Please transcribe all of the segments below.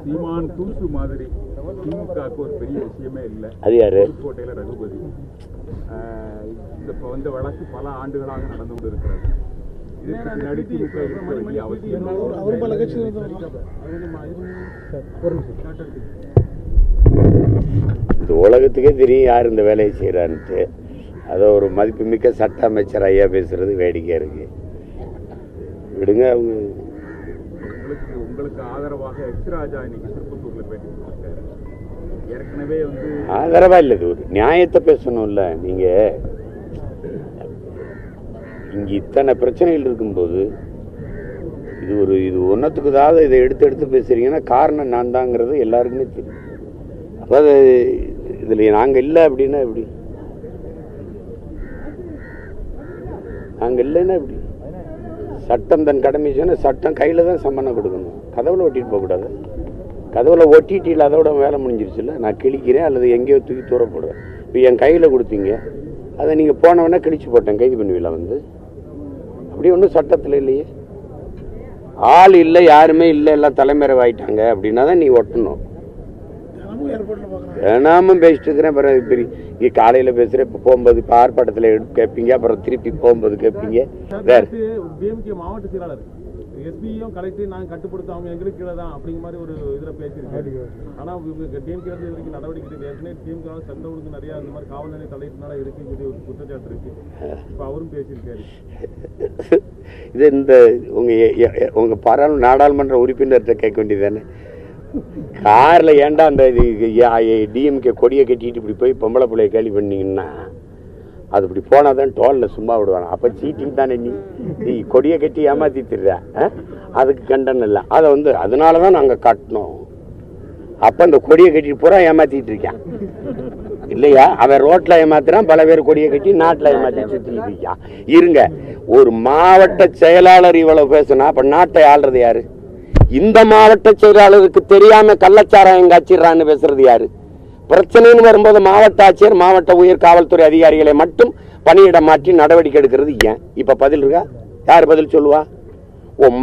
சீமான் தூசு மாதிரி திமுகவுக்கு ஒரு பெரிய விஷயமே இல்லை. அது யாரு? புதுக்கோட்டையில ரகுபதி. இந்த வழக்கு பல ஆண்டுகளாக நடந்து கொண்டு இருக்கிறது. இதுக்கு பின்னாடி திமுக இருக்க வேண்டிய அவசியம். இந்த உலகத்துக்கே தெரியும் யார் இந்த வேலையை செய்யறான்ட்டு. அதை ஒரு மதிப்புமிக்க சட்ட அமைச்சர் ஐயா பேசுறது வேடிக்கையா இருக்கு. விடுங்க. அவங்க உங்களுக்கு ஆதரவாக எக்ஸ் ராஜா இன்னைக்கு திருப்பத்தூர்ல பேட்டி கொடுத்திருக்காரு. ஏற்கனவே ஆதரவா இல்லை, ஒரு நியாயத்தை பேசணும்ல. நீங்க இங்க இத்தனை பிரச்சனைகள் இருக்கும்போது இது ஒன்னத்துக்கு தான் இதை எடுத்து பேசுறீங்கன்னா காரணம் நான் தாங்கிறது எல்லாருக்குமே தெரியும். அதாவது இதுல நாங்க இல்லை அப்படின்னா எப்படி? நாங்க இல்லைன்னா எப்படி? சட்டம் தன் கடமை சொன்னால் சட்டம் கையில தான் சம்மந்தம் கொடுக்கணும். கதவுல ஒட்டிட்டு போகக்கூடாது. கதவுல ஒட்டிட்டு அதோட வேலை முடிஞ்சிருச்சுல்ல. நான் கிழிக்கிறேன் அல்லது எங்கேயோ தூக்கி தூர போடுவேன். இப்போ என் கையில் கொடுத்தீங்க, அதை நீங்கள் போனவொடனே கிழிச்சு போட்டேன், கைது பண்ணுவீங்களா? அப்படி ஒன்றும் சட்டத்தில் இல்லையே. ஆள் இல்லை, யாருமே இல்லை, எல்லாம் தலைமறைவாயிட்டாங்க அப்படின்னா தான் நீ ஒட்டணும். வேணாமல் பேசிட்டு இருக்கிறேன். இங்கே காலையில் பேசுகிறேன், இப்போ போகும்போது இப்போ ஆர்ப்பாட்டத்தில் கேட்பீங்க, அப்புறம் திருப்பி போகும்போது கேட்பீங்க. வேற மாவட்ட செயலாளர் எஸ்பியும் கலெக்டரையும் நாங்கள் கட்டுப்படுத்த அவங்க எங்களுக்கு கீழே தான் அப்படிங்கிற மாதிரி ஒரு இதில் பேசியிருக்காரு. ஆனால் டிஎம்கே இது வரைக்கும் நடவடிக்கை ஏற்கனவே டிஎம்கே சட்டம் ஒழுங்கு நிறையா இந்த மாதிரி காவல் நிலைய தலையினால இருக்குன்னு ஒரு குற்றச்சாட்டு இருக்கு. இப்போ அவரும் பேசியிருக்காரு. இது இந்த உங்க நாடாளுமன்ற உறுப்பினர்கிட்ட கேட்க வேண்டியதானே. கார்ல ஏன்டா அந்த டிஎம்கே கொடியை கட்டிட்டு இப்படி போய் பொம்பளை பிள்ளைய கேள்வி பண்ணீங்கன்னா அது இப்படி போனாதான் டோல்ல சும்மா விடுவாங்க. அப்ப சீட்டிங் தானே. நீ கொடியை கட்டி ஏமாத்தி திடுற, அதுக்கு கண்டன் இல்லை. அதை அதனாலதான் நாங்க கட்டணும். அப்ப அந்த கொடியை கட்டிட்டு பூரா ஏமாத்திட்டு இருக்கான் இல்லையா? அவன் ரோட்ல ஏமாத்துறான், பல பேர் கொடியை கட்டி நாட்டுல ஏமாத்தி சுத்திட்டு இருக்கான். இருங்க, ஒரு மாவட்ட செயலாளர் இவ்வளவு பேசுனா அப்ப நாட்டை ஆள்றது யாரு? இந்த மாவட்ட செயலாளருக்கு தெரியாம கள்ளச்சாராயம் காய்ச்சிடுறான்னு பேசுறது யாரு? பிரச்சனைன்னு வரும்போது மாவட்ட ஆட்சியர், மாவட்ட உயர் காவல்துறை அதிகாரிகளை மட்டும் பணியிட மாற்றி நடவடிக்கை எடுக்கிறது ஏன்? இப்ப பதில் இருக்கா? யார் பதில் சொல்லுவா?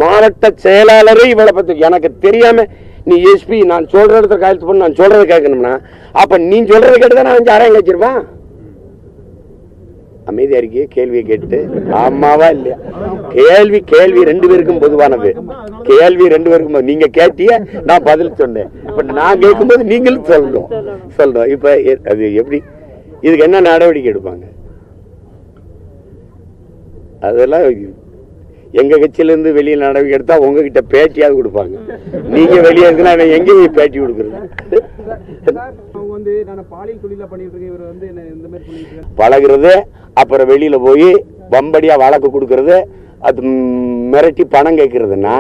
மாவட்ட செயலாளரே இவ்வளவு பத்தி எனக்கு தெரியாம நீ எஸ்பி நான் சொல்ற இடத்துல காயத்து பண்ண நான் சொல்றதை கேட்கணும்னா அப்ப நீ சொல்றதை கேட்டுதான் நான் சாராயம் காய்ச்சிருப்பான். அமைதியா இருக்கிய, கேள்வியை கேட்டு ஆமாவா இல்லையா? கேள்வி ரெண்டு பேருக்கும் பொதுவானது. கேள்வி ரெண்டு பேருக்கும். நீங்க கேட்டிய, நான் பதில் சொன்னேன். இப்ப நான் கேட்கும்போது நீங்களும் சொல்லணும். இப்ப அது எப்படி? இதுக்கு என்ன நடவடிக்கை எடுப்பாங்க? அதெல்லாம் எங்க கட்சியில இருந்து வெளியே நடவடிக்கை எடுத்தா உங்ககிட்ட பேட்டியாவது கொடுப்பாங்க. நீங்க வெளியே இருக்குன்னா எங்க போய் பேட்டி கொடுக்குறது? பழகிறது, அப்புறம் வெளியில போய் வம்படியா வழக்கு கொடுக்கறது, அது மிரட்டி பணம் கேட்கறதுன்னா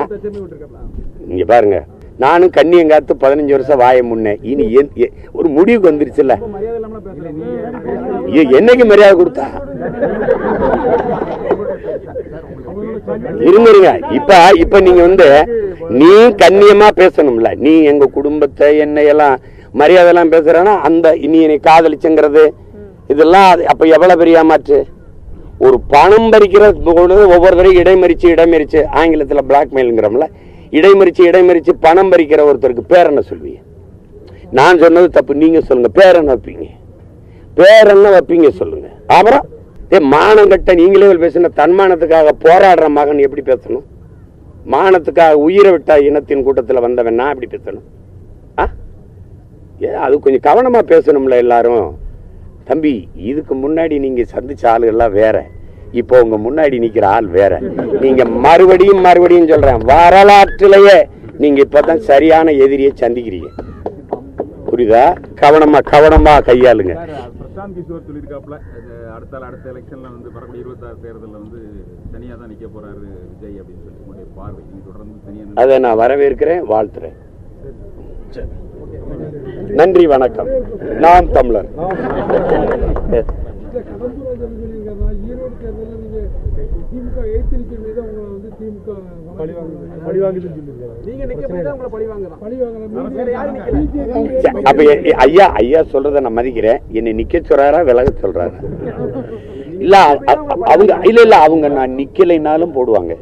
இங்க பாருங்க. நானும் கண்ணியங்காத்து 15 வருஷம் வாய முன்னே. இனி ஒரு முடிவுக்கு வந்துருச்சுல்ல. என்னைக்கு மரியாதை கொடுத்தா? இருங்க. இப்ப நீங்க நீ கண்ணியமா பேசணும்ல. நீ எங்க குடும்பத்தை என்னையெல்லாம் மரியாதை எல்லாம் பேசுறானா அந்த இனி என்னை காதலிச்சுங்கிறது இதெல்லாம் அப்ப எவ்வளவு பெரிய ஏமாற்று? ஒரு பணம் பறிக்கிற ஒவ்வொரு தடவை இடைமறிச்சு ஆங்கிலத்துல பிளாக்மெயில்ங்கிறோம்ல, இடைமறிச்சு பணம் பறிக்கிற ஒருத்தருக்கு பேர் என்ன சொல்வீங்க? நான் சொன்னது தப்பு, நீங்க சொல்லுங்க. பேர் என்ன வைப்பீங்க சொல்லுங்க. அப்புறம் மானம் கட்ட நீங்களே பேசின தன்மானத்துக்காக போராடுற மகன் எப்படி பேசணும்? மானத்துக்காக உயிரை விட்டா இனத்தின் கூட்டத்தில் வந்தவன் நான் எப்படி பேசணும்? அது கொஞ்சம் கவனமா பேசணும்ல எல்லாரும். தம்பி, இதுக்கு முன்னாடி நீங்க சந்திச்ச ஆளுகள்லாம் வேற, இப்போ உங்க முன்னாடி நிக்கிற ஆள் வேற. நீங்க மறுபடியும் சொல்றேன், வரலாற்றிலேயே நீங்க இப்பதான் சரியான எதிரியை சந்திக்கிறீங்க. புரியுதா? கவனமா கையாளுங்க. பிரசாந்த் கிஷோர் சொல்லியிருக்காப்ல, அடுத்த எலெக்ஷன்ல வரக்கூடிய 26 தேர்தலில் தனியா தான் நிக்க போறாரு விஜய் அப்படின்னு சொல்லி உங்களுடைய பார்வை தொடர்ந்து தனியா? அதை நான் வரவேற்கிறேன், வாழ்த்துறேன். நன்றி, வணக்கம். நாம் தமிழர். ஐயா சொல்றத நான் மதிக்கிறேன். என்னை நிக்க சொல்றாரா விலக சொல்றாரா? இல்ல அவங்க நான் நிக்கலைனாலும் போடுவாங்க.